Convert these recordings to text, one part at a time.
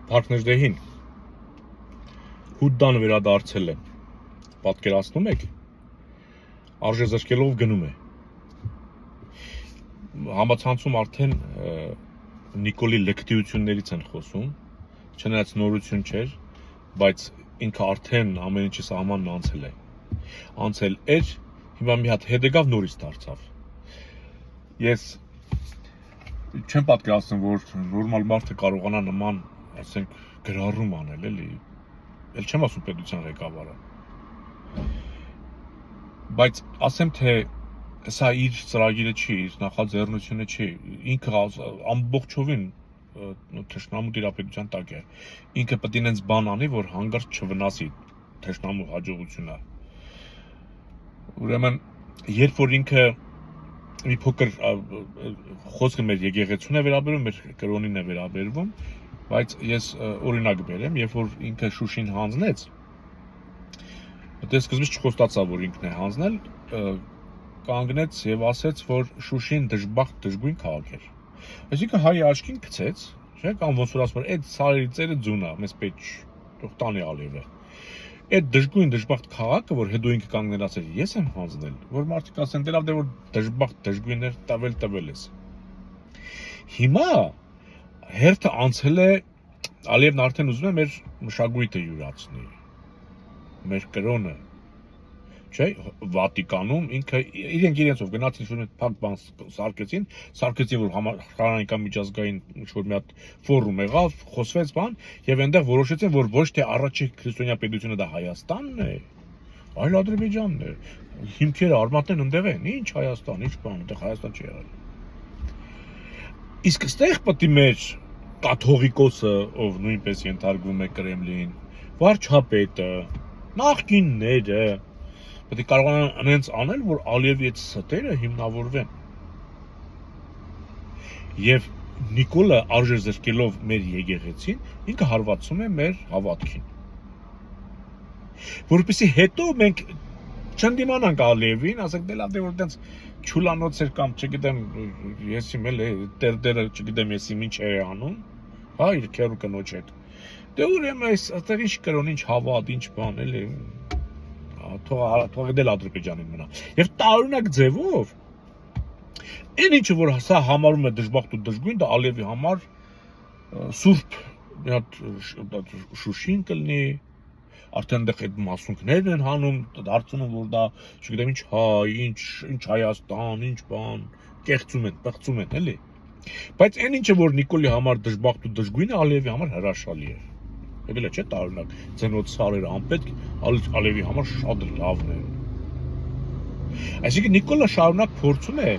Փարքներդեհին հուդդան վերադարձել է, պատկերացնում եք, արժե զրկելով գնում է, համացանցում արդեն Նիկոլի լկտիություններից են խոսում, չնայած նորություն չէր, բայց ինքը արդեն ամեն ինչի սահմանն անցել էր, հիմա մի հատ հետ եկավ նորից դարձավ։ Ես չեմ պատկերացնում, որ նորմալ մարդը կարողանա նման, ասենք, գրառում անել, էլի, էլ չեմ ասում պետության ղեկավարը։ Բայց ասեմ, թե սա իր ծրագիրը չի, իր նախաձեռնությունը չի, ինքը ամբողջովին թշնամու տիրապետության տակ է, ինքը պետք է ինձ բան անի, որ հանգարց չվնասի թշնամու հաջողությունը։ Ուրեմն, երբ որ ինքը մի փոքր խոսքը մեր եկեղեցուն է վերաբերում, մեր կրոնին է վերաբերվում, բայց ես օրինակ բերեմ, երբ որ ինքը Շուշին հանձնեց, դե սկզբից չխոստացավ, որ ինքն է հանձնել, կանգնեց եւ ասեց, որ Շուշին դժբախտ դժգույն քաղաք էր։ Այսինքն հայի աչքին գցեց, չէ՞, կամ ոնց որ ասում, այդ սարերի ծերը ձունա, մեզ պետք թող տանի ալիևը։ Այդ դժգույն դժբախտ քաղաքը, որ հետո ինքը կանգնել ասել, ես եմ հանձնել, որ մարդիկ ասեն, դե լավ, դե որ դժբախտ դժգույններ տվել ես։ Հիմա հերթը անցել է, Ալիևն արդեն ուզում է մեր մշակույթը յուրացնի, մեր կրոնը, չէ, Վատիկանում ինքը իրենցով գնացին փակ բան սարքեցին, որ համաշխարհային միջազգային ինչ-որ մի հատ ֆորում եղավ, խոսվեց բան, եւ այնտեղ որոշեցին, որ ոչ թե առաջին քրիստոնյա պետությունը դա Հայաստանն է, այլ Ադրբեջանն է։ Հիմքերը արմատներն ընդեղ են, ինչ Հայաստան, ինչ բան, այնտեղ Հայաստան չի եղել։ Իսկ այստեղ պետք է մեր կաթողիկոսը, ով նույնպես ենթարկվում է Կրեմլին, վարչապետը, նախկինները պետք է կարողանան այնց անել, որ Ալիևի այդ ստերը հիմնավորվեն։ Եվ Նիկոլը արժե զրկելով մեր եկեղեցին, ինքը հարվածում է մեր հավատքին։ Որպեսզի հետո մենք չընդդիմանանք Ալիևին, ասենք դե լավ, դե որ այդպես չուլանոց էր կամ չգիտեմ, ես իմ էլ տերդերը, չգիտեմ, ես իմ ինչ էր անում, հա, իր քերու կնոջ հետ։ Դե ուրեմն այստեղ ինչ կրոն, ինչ հավատ, ինչ բան, էլի թող դել Ադրբեջանին մնա։ Եվ տարօրինակ ձևով այն ինչը որ սա համարում է դժբախտ ու դժգույն, դա Ալիևի համար սուրբ մի հատ Շուշին կլինի, արդեն այնտեղ այդ մասունքներն են հանում, դարձնում որ դա, չգիտեմ ինչ հայ, ինչ Հայաստան, ինչ բան, կեղծում են, պղծում են, էլի։ Բայց այն ինչը որ Նիկոլի համար դժբախտ ու դժգույն է, Ալիևի համար հրաշալի է։ Եկել է չէ տարօրինակ ծնոց սարերը անպետք, Ալիևի համար շատ լավն է։ Այսինքն Նիկոլը շարունակ փորձում է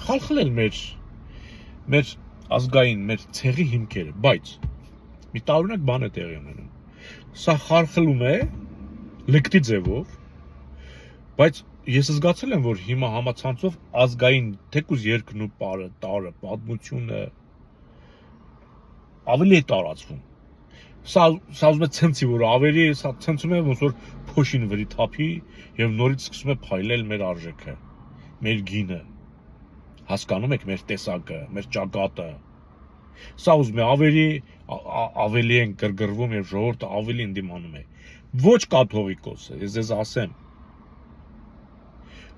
խալխլել մեր ազգային, մեր ցեղի հիմքերը, բայց մի տարօրինակ բան է տեղի ունենում։ Սա խալխլում է լկտի ձևով, բայց ես զգացել եմ, որ հիմա համացանցով ազգային թեկուզ երկն ու տարը, պատմությունը ավելի է տարածվում։ Սա ուզում է ցնցի, որ ավելի սա ցնցում է, ոնց որ փոշին վրի թափի եւ նորից սկսում է փայլել մեր արժեքը, մեր գինը։ Հասկանում եք մեր տեսակը, մեր ճակատը։ Սա ուզում է ավելի են գրգռվում եւ ժողովուրդը ավելի ընդդիմանում է։ Ոչ կաթողիկոսը, ես ձեզ ասեմ։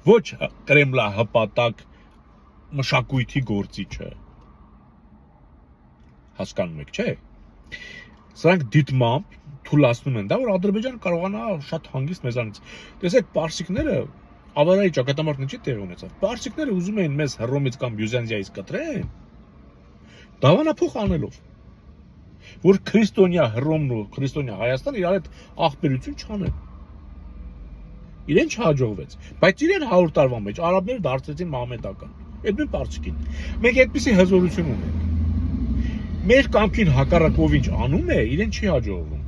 Ոչ Կրեմլա հպատակ մշակույթի գործիչը։ Հասկանում եք, չէ՞։ Սրանք դիտմամբ թույլատնում են դա, որ Ադրբեջանը կարողանա շատ հանգիստ մեզանից։ Տեսեք, պարսիկները ավարայի ճակատամարտն չի տեղի ունեցավ։ Պարսիկները ուզում էին մեզ Հռոմից կամ Բյուզանդիայից կտրեն, դավանափոխ անելով, որ քրիստոնյա Հռոմն ու քրիստոնյա Հայաստան իրար հետ աղբերություն չանեն։ Իրեն չհաջողվեց, բայց իրեն 100 տարվա մեջ արաբները դարձրեցին մահմեդական։ Այդ նույն պարսիկին։ Մենք այդպիսի հզորություն ունենք։ Մեր կամքին հակառակով ինչ անում է, իրեն չի հաջողվում։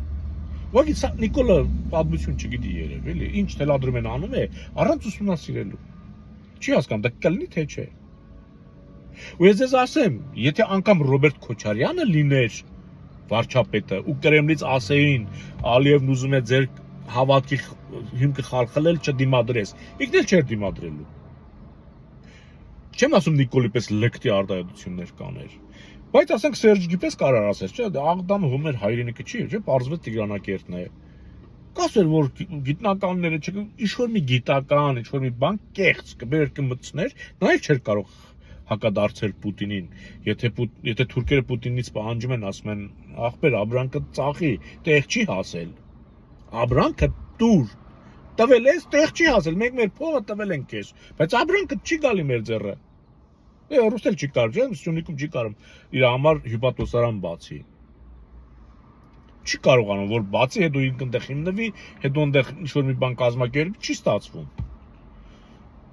Ուղղակի սա Նիկոլը պատմություն չգիտի երև, էլի, ինչ թելադրում են անում է, առանց ուսումնասիրելու։ Չի հասկանում, դա կլինի թե չէ։ Ու ես ձեզ ասեմ, եթե անգամ Ռոբերտ Քոչարյանը լիներ վարչապետը ու Կրեմլից ասեին, Ալիևն ուզում է ձեր հավատքի հիմքը խալխլել, չդիմադրես, ինքն էլ չէր դիմադրելու։ Չեմ ասում Նիկոլի պես լկտի արտահայտություններ կաներ, Բայց ասենք Սերժ գիպես կարար ասել, չէ՞, Աղդամը հումեր հայրենիքը չի, չէ՞, պարզվեց Տիգրանակերտն է։ Կասեր որ գիտնականները ինչ-որ մի գիտական, ինչ-որ մի բան կեղծ կբեր կմտցներ, նա էլ չէր կարող հակադարձել Պուտինին, եթե թուրքերը Պուտինից պահանջում են, ասում են, ախպեր, Աբրանքը ծախի, տեղ չի հասել։ Աբրանքը դուր, տվել ես, տեղ չի հասել, մենք մեր փողը տվել ենք քեզ, բայց Աբրանքը չի գալի մեր ձեռը։ Ռուսել չի կարող, չէ՞, Սյունիքում չի կարող իր համար հյուպատոսարան բացի։ Չի կարողանում, որ բացի հետո ինքն այնտեղ հիմնվի, հետո այնտեղ ինչ-որ մի բան կազմակերպի, չի ստացվում։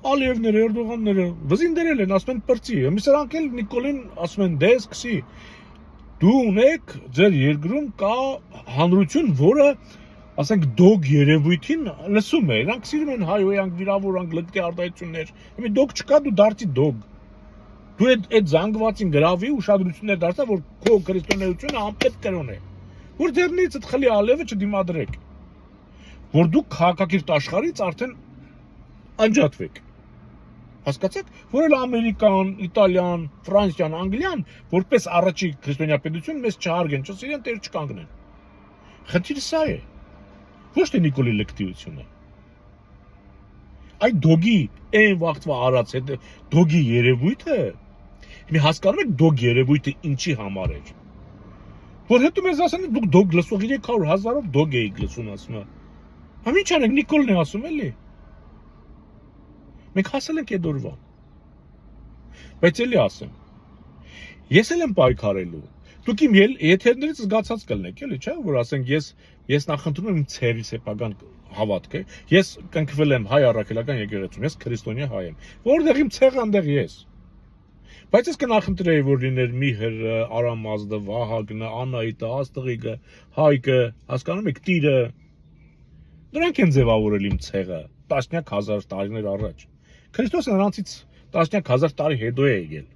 Ալիևները, Էրդողանները վզին դերել են, ասում են պրծի, մի սրանք էլ Նիկոլին ասում են դե սկսի։ Դու ունեք ձեր երկրում կա հանրություն, որը ասենք դոգ երևույթին լսում է, իրանք սիրում են հայոյանք, վիրավորանք, լկտի արտահայտություններ։ Մի դոգ չկա, դու դարձի դոգ։ Դու այդ զանգվածին գրավի ուշադրություններ դարձա, որ քո քրիստոնեությունը անպետք կրոն է։ Որ դեռնից այդ խլի ալևը չդիմադրեք, որ դուք քաղաքակիրթ աշխարհից արդեն անջատվեք։ Հասկացաք, որ էլ Ամերիկան, Իտալիան, Ֆրանսիան, Անգլիան, որպես առաջի քրիստոնյա պետություն մեզ չհարգեն, չսիրեն, տեր չկանգնեն։ Խնդիրը սա է։ Ոչ թե Նիկոլի լկտիությունը։ Այդ դոգի այն վաղտվա արած այդ դոգի երևույթը, մի հասկանում եք դոգ երևույթը ինչի համար էր։ Որ հետո մեզ ասեն դուք դոգ լսող 300,000-ով դոգ էիք լսում, ասում է։ Համ ինչ անենք, Նիկոլն է ասում էլի։ Մենք հասել ենք այդ օրվան։ Բայց էլի ասեմ։ Ես էլ եմ պայքարելու։ Դուք իմ եթերներից զգացած կլնեք, էլի, չէ՞, որ ասենք ես նախընտրում եմ ցեղի սեփական հավատքը։ Ես կնքվել եմ հայ առաքելական եկեղեցում, ես քրիստոնյա հայ եմ։ Որտեղ իմ ցեղը այնտեղ ես։ Բայց ես կնախընտրեի, որ լիներ Միհր, Արամազդը, Վահագնը, Անահիտը, Աստղիկը, Հայկը, հասկանում եք, Տիրը։ Դրանք են ձևավորել իմ ցեղը տասնյակ հազար տարիներ առաջ։ Քրիստոսը նրանցից տասնյակ հազար տարի հետո է եկել։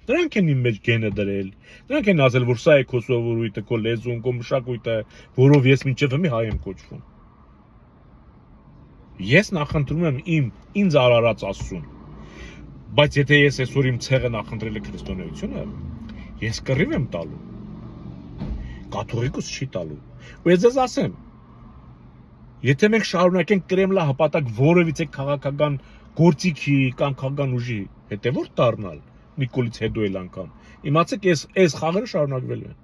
Դրանք են իմ մեջ գենը դրել։ Դրանք են ասել, որ սա է քո սովորույթը, քո լեզուն, քո մշակույթը, որով ես մինչև հիմա հայ եմ կոչվում։ Ես նախընտրում եմ ինձ արարած Աստծուն։ Բայց եթե ես այսօր իմ ցեղը նախընտրել է քրիստոնեությունը, ես կռիվ եմ տալու։ Կաթողիկոս չի տալու։ Ու ես ձեզ ասեմ, եթե մենք շարունակենք Կրեմլա հպատակ որևիցե քաղաքական գործիքի կամ քաղաքական ուժի հետևորդ դառնալ, Նիկոլից հետո էլ անգամ, իմացեք այս խաղերը շարունակվելու են։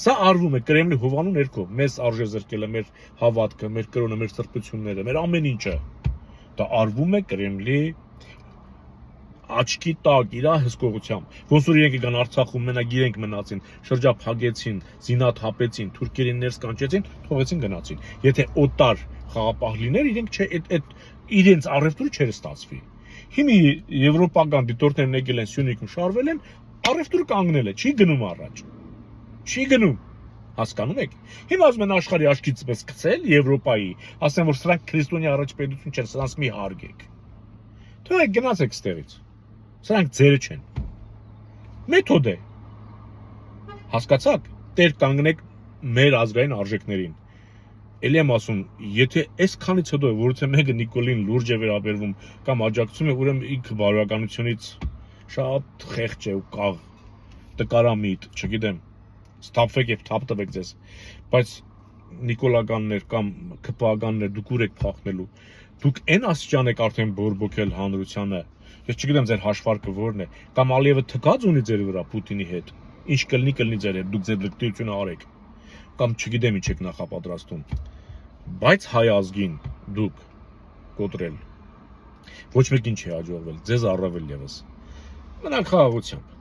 Սա արվում է Կրեմլի հովանու ներքո, մեզ արժեզրկել է մեր հավատքը, մեր կրոնը, մեր սրբությունները, մեր ամեն ինչը։ Դա արվում է Կրեմլի աչքի տակ իր հսկողությամբ։ Ոնց որ իրենք կան Արցախում մենակ իրենք մնացին, շրջափակեցին, զինաթափեցին, թուրքերին ներս կանչեցին, թողեցին գնացին։ Եթե օտար խաղապահ լիներ, իրենք իրենց առևտուրը չէր ստացվի։ Հիմի եվրոպական դիտորդներն եկել են Սյունիքում շարվել են, առևտուրը կանգնել է, չի գնում առաջ։ Չի գնում։ Հասկանում եք։ Հիմա ասում են աշխարհի աչքից պես գցել Եվրոպայի, ասեն որ սրանք քրիստոնյա առաջպետություն չեն, սրանց մի հարգեք։ Թողեք գնացեք ստերից։ Սրանք ձերը չեն։ Մեթոդ է։ Հասկացաք, տեր կանգնեք մեր ազգային արժեքներին։ Էլի եմ ասում, եթե այսքանից հետո որից մեկը Նիկոլին լուրջ է վերաբերվում կամ աջակցում է, ուրեմն ինքը բարոյականությունից շատ խեղճ է ու կաղ, տկարամիտ, չգիտեմ, ստապվեք եւ թափ տվեք ձեզ, բայց նիկոլականներ կամ ԿՊԱ-ականներ դուք ուր եք փախնելու, դուք այն աստիճան եք արդեն բորբոքել հանրությանը, ես չգիտեմ ձեր հաշվարկը որն է, կամ Ալիևը թքած ունի ձեր վրա Պուտինի հետ, ինչ կլինի ձեր հետ, դուք ձեր լկտիությունը արեք, կամ չգիտեմ ինչ եք նախապատրաստում, բայց հայ ազգին դուք կոտրել, ոչ մեկին չի հաջողվել, ձեզ առավել ևս, մնանք խաղաղությամբ։